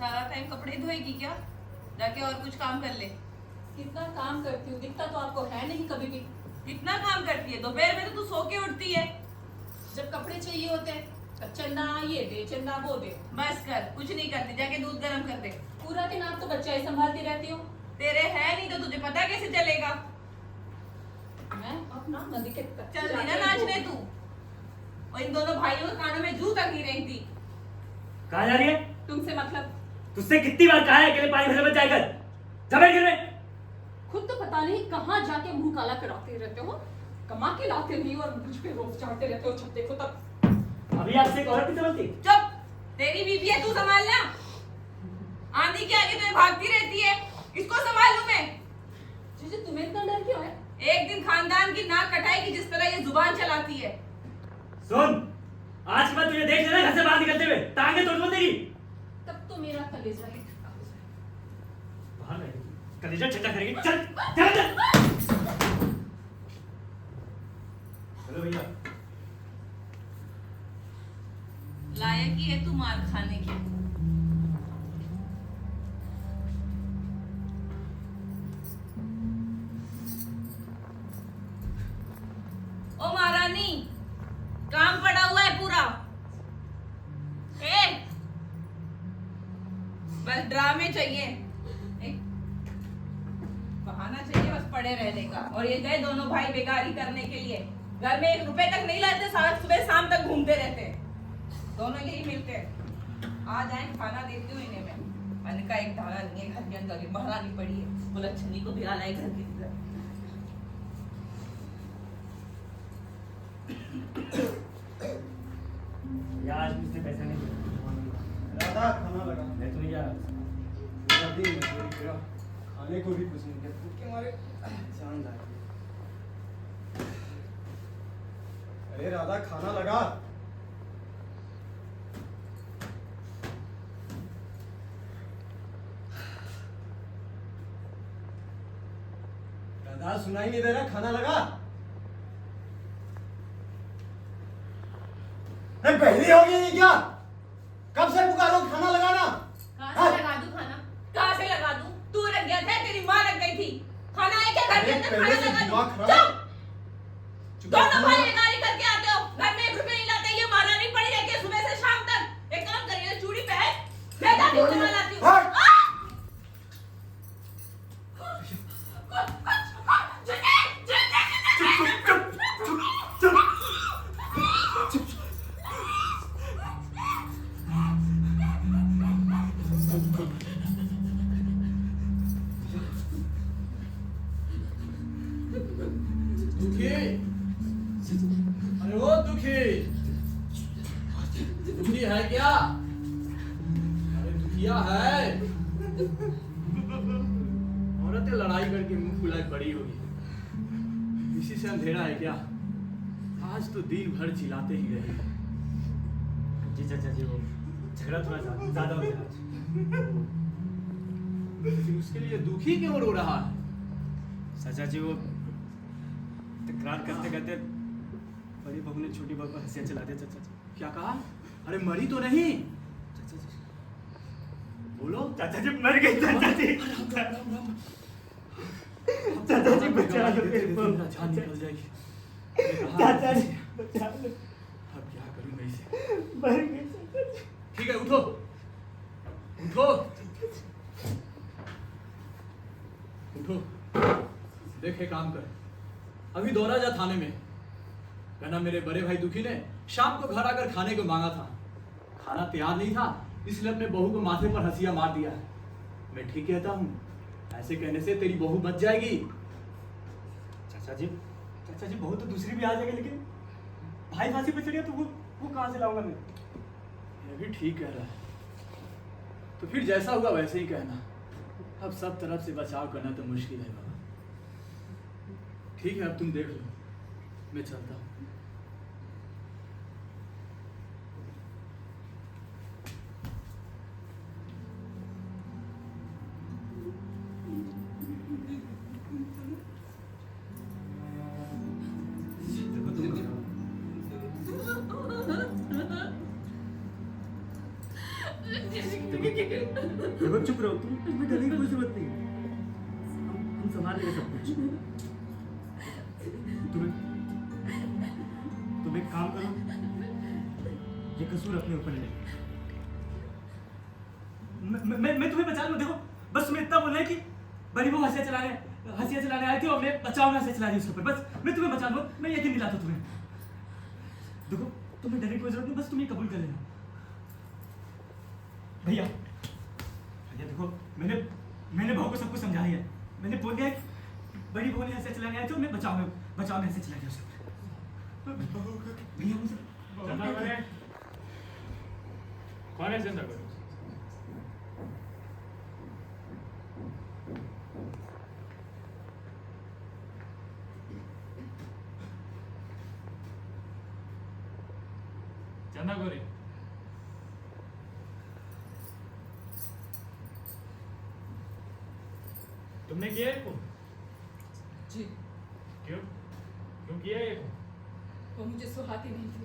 सारा टाइम कपड़े धोएगी क्या? जाके और कुछ काम कर ले। कितना काम करती हूँ दिखता तो आपको है नहीं कभी भी। कितना काम करती है? दोपहर में तो तू सो के उठती है। जब कपड़े चाहिए होते हैं चंदा ये दे चंदा वो दे। बस कर, कुछ नहीं करती, जाके दूध गर्म कर दे। पूरा दिन आप तो बच्चा ही संभालती रहती हो। तेरे है नहीं तो तुझे पता कैसे चलेगा? मैं अपना नदी के चल रही ना नाचने तू। और इन दोनों भाइयों के कानों में जू तक नहीं रही थी। कहाँ जा रही है? तुमसे मतलब तुझसे कितनी बार कहा है अकेले पानी भरने मत जाया कर। जा बैठ घर में। खुद तो पता नहीं कहाँ जाके मुंह काला कराते रहते हो। कमा के लाते नहीं और मुझ पे रोज चाहते रहते हो। जब देखो तब अभी आपसे एक औरत नहीं समझती। चुप, तेरी बीवी है, तू संभालना। आंधी के आगे तुम्हें भागती रहती है, इसको संभाल लूं मैं। जीजी तुम्हें इतना डर क्यों है? एक दिन खानदान की नाक कटाएगी जिस तरह ये जुबान चलाती है। सुन, आज के बाद तुझे देख लेना घर से बाहर निकलते हुए टांगे तोड़ देगी। तब तो मेरा कलेजा ही बाहर रहेगी, कलेजा ठंडा करेगी। चल चल चल। हेलो भैया। लायक ही है तू मार खाने की। ओ महारानी, काम पड़ा हुआ है पूरा। बस ड्रामे चाहिए, एक बहाना चाहिए बस पड़े रहने का। और ये गए दोनों भाई बेकारी करने के लिए। घर में 1 रुपए तक नहीं लाते, सारा सुबह शाम तक घूमते रहते हैं। दोनों यही मिलते हैं। आ जाए खाना देती हूँ इन्हें मैं। मैंने कहा एक दाना नहीं है घर के अंदर, महारानी पड़ी है, बोला छन्नी को भिड़ा लाए घर के अंदर। यार आज मुझसे पैसा नहीं दिया। राधा खाना लगा। मैं तो नहीं जा रहा। पूरा दिन मजदूरी किया, खाने को भी कुछ नहीं किया। भूख के मारे जान जा रही है। अरे राधा खाना लगा। राधा सुनाई नहीं दे रहा, खाना लगा। अरे पहली होगी नहीं क्या? कब से पुकारो खाना लगाना? कहाँ से लगा दूं खाना? कहाँ से लगा दूं? तू लग गया था, तेरी माँ लग गई थी। खाना है क्या घर के अंदर? पहले खाना से लगा दिमाग दूं। खराब। चुप! दोनों भाई बेकारी करके आते हो, घर में 1 रुपए नहीं लाते। ये महारानी पड़ी रहती है सुबह से शाम तक। एक काम करिए, चूड़ी पहन, मैं जाती हूँ खाना लाती हूँ। हट! दुखी, अरे ओ दुखी, दुखी है क्या? अरे दुखिया है। औरतें लड़ाई करके मुंह फुलाए पड़ी होगी, इसी से अंधेरा है क्या? आज तो दिन भर चिल्लाते ही रहे। जी चाचा जी, वो झगड़ा थोड़ा ज्यादा हो गया आज। लेकिन उसके लिए दुखी क्यों रो रहा है? चाचा जी, वो तकरार करते करते बड़ी बहू ने छोटी बहू पर हंसियां चला दिया। चाचा जी। क्या कहा? अरे मरी तो नहीं? चाचा जी, बोलो। चाचा जी मर गई। चाचा जी, चाचा जी बचा लो मेरे को। जान निकल जाएगी। चाचा जी बचा लो। अब क्या करूं मैं इसे? मर गई चाचा जी। ठीक है, उठो उठो उठो। देखे काम कर, अभी दौड़ा जा थाने में। कहना मेरे बड़े भाई दुखी ने शाम को घर आकर खाने को मांगा था, खाना तैयार नहीं था, इसलिए अपने बहू को माथे पर हंसिया मार दिया है। मैं ठीक कहता हूँ, ऐसे कहने से तेरी बहू बच जाएगी। चाचा जी बहू तो दूसरी भी आ जाएगी, लेकिन भाई फांसी पे चढ़ गया तो वो कहाँ से लाऊंगा मैं? ये भी ठीक कह रहा है। तो फिर जैसा हुआ वैसे ही कहना। अब सब तरफ से बचाव करना तो मुश्किल है बाबा। ठीक है, अब तुम देख लो, मैं चलता हूँ। देखो देखो चुप रहो, तुम इसमें डरने की कोई जरूरत नहीं। हम संभाल लेंगे सब कुछ। तुम एक काम करो, ये कसूर अपने ऊपर ले। मैं तुम्हें बचा लूं। देखो बस तुम्हें इतना बोलना है कि बड़ी वो हंसिया चलाने आई थी और मैं बचाओ में हंसिया चला रही उसके ऊपर। बस मैं तुम्हें बचा लूं, मैं यकीन दिलाता हूं तुम्हें। देखो तुम्हें डरने की कोई जरूरत नहीं, बस तुम ये कबूल कर लेना। भैया देखो, मैंने बहू को सब कुछ समझा दिया। मैंने बोल दिया कि बड़ी बहू ने हंसिया चलाने आई थी और मैं बचाओ में हंसिया चला दिया उसके ऊपर। भैया मुझे चंदा करे कौन है? चंदा करे चंदा गोरी, तुमने किया है खून? जी, क्यों क्यों किया है खून? वो मुझे सुहाती नहीं थी।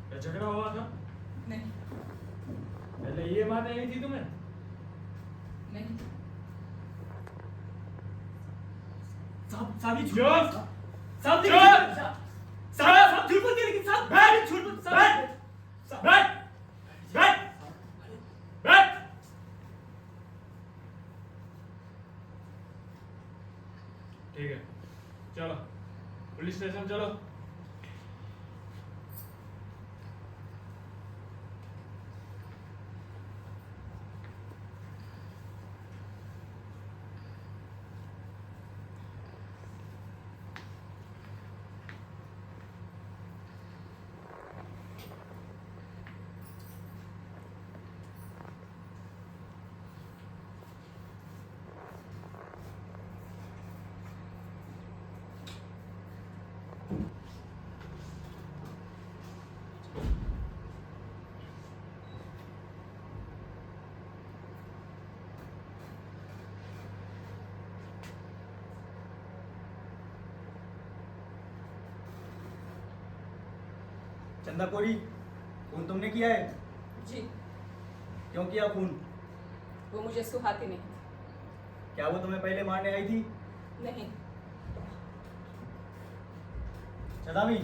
क्या झगड़ा हुआ था? नहीं, पहले ये बात नहीं थी तुम्हें? नहीं। साहब ये झूठ चुप! साहब चुप! साहब झूठ बोलते हैं, लेकिन साहब बैठ! झूठ बोल बैठ! बैठ! बैठ! बैठ! ठीक है, चलो पुलिस स्टेशन चलो। चंदा कोरी, खून तुमने किया है? जी, क्यों किया खून? वो मुझे सुहाती नहीं थी। क्या वो तुम्हें पहले मारने आई थी? नहीं। चदामी,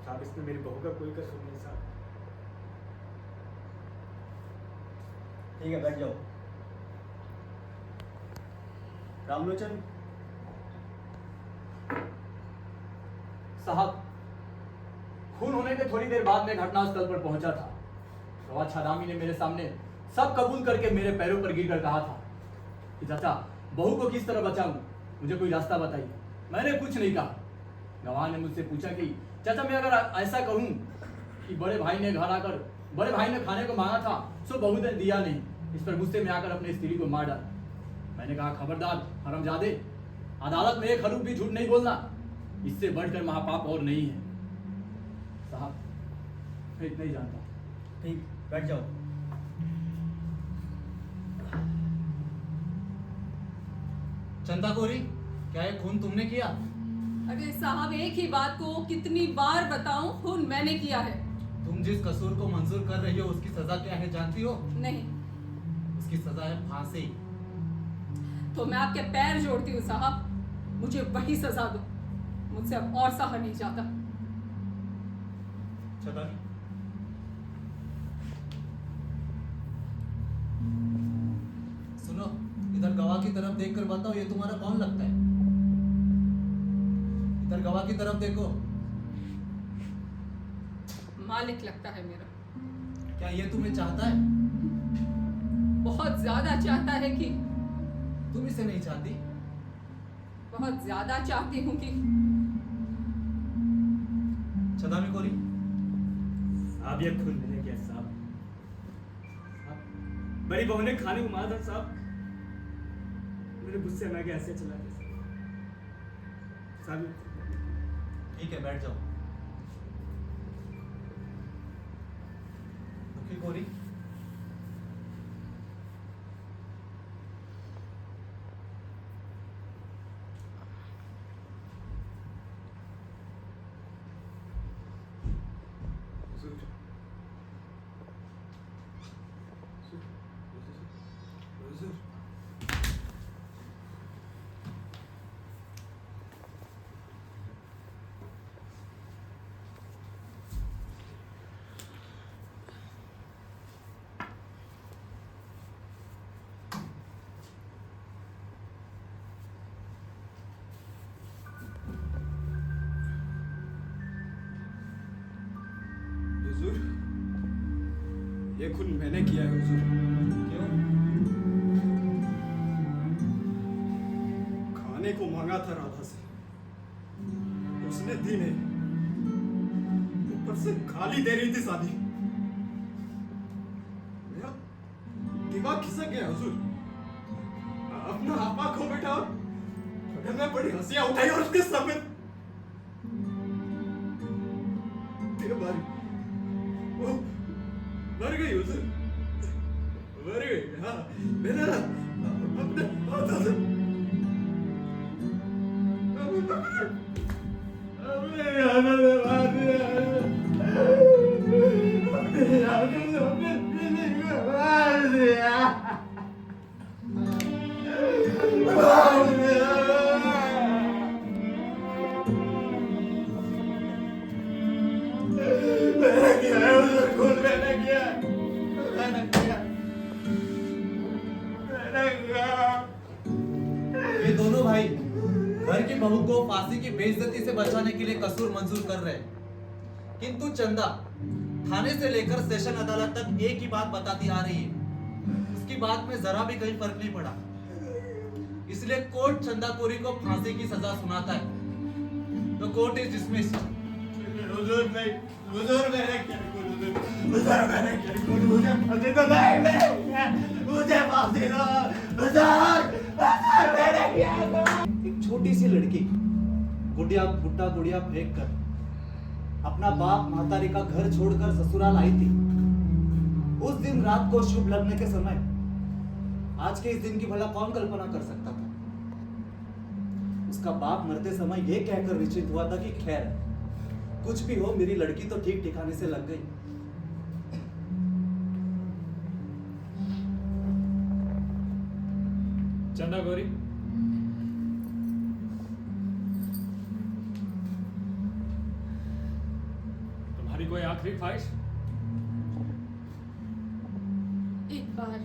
साहब इसमें मेरी बहू का कोई कसूर नहीं साहब। ठीक है बैठ जाओ। रामलोचन, साहब, खून होने के थोड़ी देर बाद में घटनास्थल पर पहुंचा था। गवाह छादामी ने मेरे सामने सब कबूल करके मेरे पैरों पर गिरकर कहा था कि चाचा, बहू को किस तरह बचाऊं, मुझे कोई रास्ता बताइए। मैंने कुछ नहीं कहा। गवाह ने मुझसे पूछा कि चाचा, मैं अगर ऐसा कहूं कि बड़े भाई ने घर आकर बड़े भाई ने खाने को मांगा था, सो बहू ने दिया नहीं, इस पर गुस्से में आकर अपनी स्त्री को मार डाला। मैंने कहा, खबरदार हरामजादे, अदालत में एक हरूफ भी झूठ नहीं बोलना, इससे बढ़कर महापाप और नहीं है। साहब, मैं इतना ही जानता हूं। ठीक, बैठ जाओ। चंदा कोरी, क्या ये खून तुमने किया? अरे साहब, एक ही बात को कितनी बार बताऊं, खून मैंने किया है। तुम जिस कसूर को मंजूर कर रही हो उसकी सजा क्या है जानती हो? नहीं। उसकी सजा है फांसी। तो मैं आपके पैर जोड़ती हूँ साहब, मुझे वही सजा दो, मुझसे अब और सहा नहीं जाता। चदामी, सुनो, इधर गवाह की तरफ देखकर बताओ, ये तुम्हारा कौन लगता है? इधर गवाह की तरफ देखो। मालिक लगता है मेरा। क्या ये तुम्हें चाहता है? बहुत ज्यादा चाहता है कि तुम इसे नहीं चाहती? बहुत ज्यादा चाहती हूँ कि चदामी कोरी, साहब ये खून मैंने किया साहब। बड़ी बहू ने खाने को मारा था साहब, मेरे गुस्से में आके ऐसे चला गया साहब। ठीक है बैठ जाओ। दुखी कोरी, ये खून मैंने किया है हुजूर। क्यों? खाने को मांगा था राधा से, उसने दी नहीं, ऊपर से गाली दे रही थी साली। मेरा दिमाग खिसक गया हुजूर। अपना आपा खो बैठा और अगर मैं बड़ी हंसियां उठाई और उसके सामने तेरे मारी, वो मर गई हुजूर, मर गई। हाँ, मैंने ना अपने हाथों से अपने हाथों से मार दिया, अपने हाथों से अपने बीवी को मार दिया, मार दिया। मैंने किया है हुजूर, खून मैंने किया है, मैंने किया, मैंने किया। ये दोनों भाई घर की बहू को फांसी की बेइज्जती से बचाने के लिए कसूर मंजूर कर रहे हैं, किंतु चंदा थाने से लेकर सेशन अदालत तक एक ही बात बताती आ रही है, उसकी बात में जरा भी कहीं फर्क नहीं पड़ा। इसलिए कोर्ट चंदा कोरी को फांसी की सजा सुनाता है। तो कोर्ट इज डिसमिस्ड। हुजूर नहीं, हुजूर मैंने क्या खून, हुजूर मैंने क्या खून, मुझे फांसी दो, नहीं मैंने किया, मुझे फांसी दो, हुजूर, हुजूर मैंने किया। एक छोटी सी लड़की गुड़िया गुड्डा गुड़िया फेंक कर अपना बाप महतारी का घर छोड़कर ससुराल आई थी। उस दिन रात को शुभ लगने के समय आज के इस दिन की भला कौन कल्पना कर सकता था। उसका बाप मरते समय यह कहकर निश्चित हुआ था कि खैर कुछ भी हो, मेरी लड़की तो ठीक ठिकाने से लग गई। चंदा गौरी, तुम्हारी कोई आखिरी ख्वाहिश? एक बार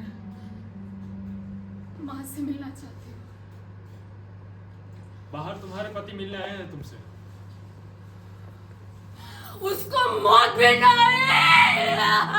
माँ से मिलना चाहती हूँ। बाहर तुम्हारे पति मिलने आए हैं तुमसे। उसको मौत भी ना आए।